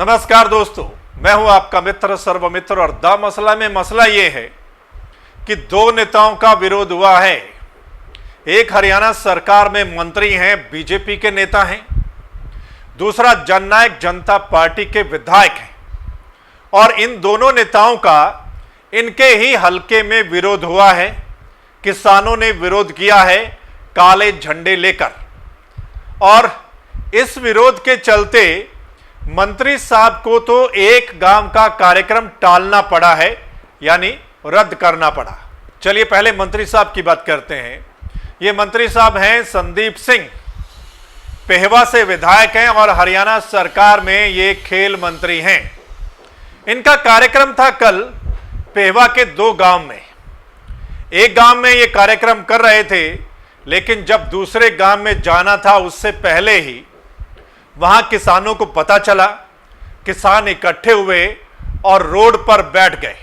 नमस्कार दोस्तों, मैं हूं आपका मित्र सर्वमित्र और द मसला में मसला यह है कि दो नेताओं का विरोध हुआ है। एक हरियाणा सरकार में मंत्री हैं, बीजेपी के नेता हैं, दूसरा जननायक जनता पार्टी के विधायक हैं और इन दोनों नेताओं का इनके ही हलके में विरोध हुआ है। किसानों ने विरोध किया है काले झंडे लेकर और इस विरोध के चलते मंत्री साहब को तो एक गांव का कार्यक्रम टालना पड़ा है, यानी रद्द करना पड़ा। चलिए पहले मंत्री साहब की बात करते हैं। ये मंत्री साहब हैं संदीप सिंह, पेहवा से विधायक हैं और हरियाणा सरकार में ये खेल मंत्री हैं। इनका कार्यक्रम था कल पेहवा के दो गांव में। एक गांव में ये कार्यक्रम कर रहे थे, लेकिन जब दूसरे गांव में जाना था उससे पहले ही वहां किसानों को पता चला। किसान इकट्ठे हुए और रोड पर बैठ गए,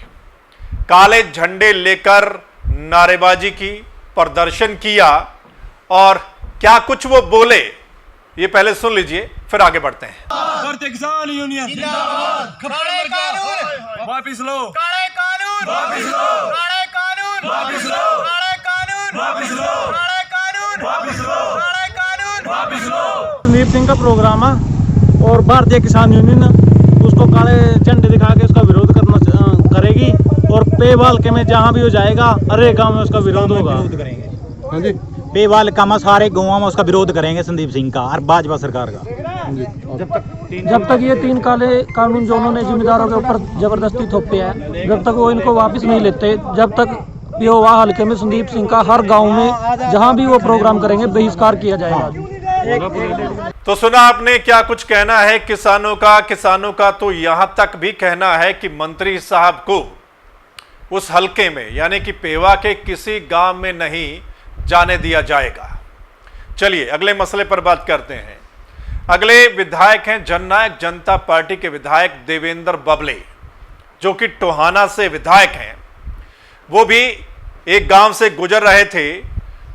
काले झंडे लेकर नारेबाजी की, प्रदर्शन किया और क्या कुछ वो बोले ये पहले सुन लीजिए, फिर आगे बढ़ते हैं। भारतीय किसान यूनियन जिंदाबाद। काले कानून वापस लो, काले कानून वापस लो, काले कानून वापस लो, काले कानून वापस लो, काले कानून वापस लो, काले कानून वापस लो। संदीप सिंह का प्रोग्राम है और भारतीय किसान यूनियन उसको काले झंडे दिखा के उसका विरोध करेगी और पेवाल के में जहाँ भी हो जाएगा हर एक गाँव में उसका विरोध होगा। हाँ जी, पेवाल का में सारे गाँव में उसका विरोध करेंगे संदीप सिंह का और भाजपा सरकार का। जब तक ये तीन काले कानून जो उन्होंने जिम्मेदारों के ऊपर जबरदस्ती थोपे हैं, जब तक वो इनको वापस नहीं लेते, जब तक पेवा हल्के में संदीप सिंह का हर गाँव में जहाँ भी वो प्रोग्राम करेंगे बहिष्कार किया जाएगा। तो सुना आपने क्या कुछ कहना है किसानों का। किसानों का तो यहां तक भी कहना है कि मंत्री साहब को उस हलके में यानी कि पेवा के किसी गांव में नहीं जाने दिया जाएगा। चलिए अगले मसले पर बात करते हैं। अगले विधायक हैं जननायक जनता पार्टी के विधायक देवेंद्र बबले, जो कि टोहाना से विधायक हैं। वो भी एक गांव से गुजर रहे थे,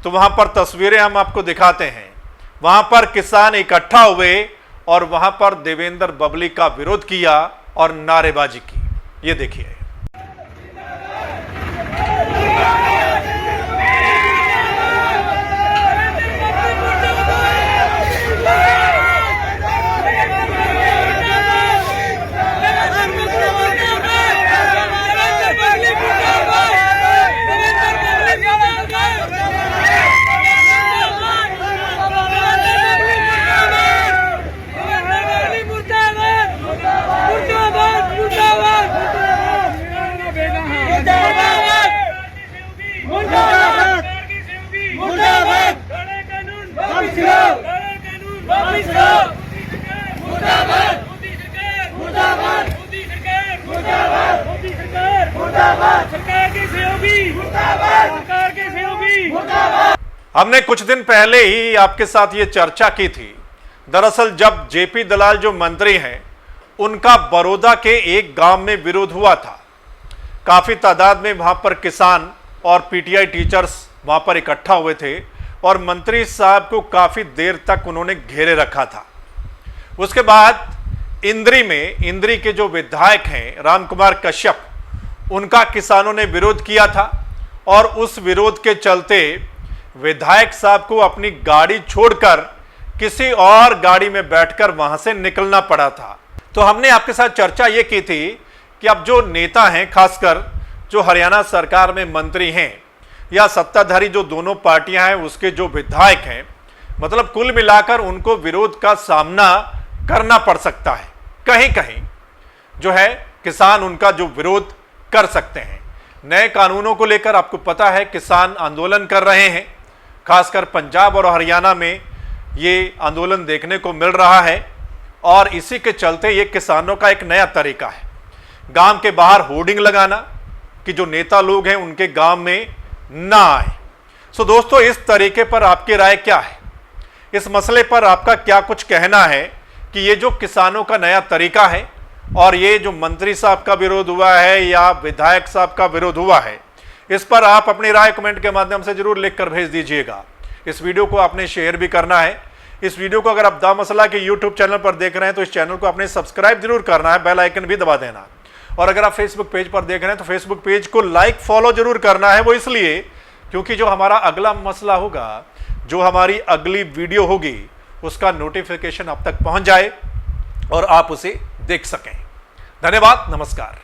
तो वहां पर तस्वीरें हम आपको दिखाते हैं। वहां पर किसान इकट्ठा हुए और वहां पर देवेंद्र बबली का विरोध किया और नारेबाजी की। ये देखिए। हमने कुछ दिन पहले ही आपके साथ ये चर्चा की थी। दरअसल जब जेपी दलाल जो मंत्री हैं, उनका बड़ौदा के एक गांव में विरोध हुआ था। काफी तादाद में वहां पर किसान और पीटीआई टीचर्स वहां पर इकट्ठा हुए थे और मंत्री साहब को काफी देर तक उन्होंने घेरे रखा था। उसके बाद इंद्री के जो विधायक हैं रामकुमार कश्यप, उनका किसानों ने विरोध किया था और उस विरोध के चलते विधायक साहब को अपनी गाड़ी छोड़कर किसी और गाड़ी में बैठकर वहां से निकलना पड़ा था। तो हमने आपके साथ चर्चा ये की थी कि अब जो नेता हैं, खासकर जो हरियाणा सरकार में मंत्री हैं या सत्ताधारी जो दोनों पार्टियां हैं उसके जो विधायक हैं, मतलब कुल मिलाकर उनको विरोध का सामना करना पड़ सकता है। कहीं कहीं जो है किसान उनका जो विरोध कर सकते हैं। नए कानूनों को लेकर आपको पता है किसान आंदोलन कर रहे हैं, खासकर पंजाब और हरियाणा में ये आंदोलन देखने को मिल रहा है और इसी के चलते ये किसानों का एक नया तरीका है गांव के बाहर होर्डिंग लगाना कि जो नेता लोग हैं उनके गांव में ना आए। सो दोस्तों, इस तरीके पर आपकी राय क्या है? इस मसले पर आपका क्या कुछ कहना है कि ये जो किसानों का नया तरीका है और ये जो मंत्री साहब का विरोध हुआ है या विधायक साहब का विरोध हुआ है, इस पर आप अपनी राय कमेंट के माध्यम से जरूर लिखकर भेज दीजिएगा। इस वीडियो को आपने शेयर भी करना है। इस वीडियो को अगर आप दा मसला के यूट्यूब चैनल पर देख रहे हैं तो इस चैनल को आपने सब्सक्राइब जरूर करना है, बेल आइकन भी दबा देना। और अगर आप फेसबुक पेज पर देख रहे हैं तो फेसबुक पेज को लाइक फॉलो जरूर करना है। वो इसलिए क्योंकि जो हमारा अगला मसला होगा, जो हमारी अगली वीडियो होगी, उसका नोटिफिकेशन आप तक पहुंच जाए और आप उसे देख सकें। धन्यवाद, नमस्कार।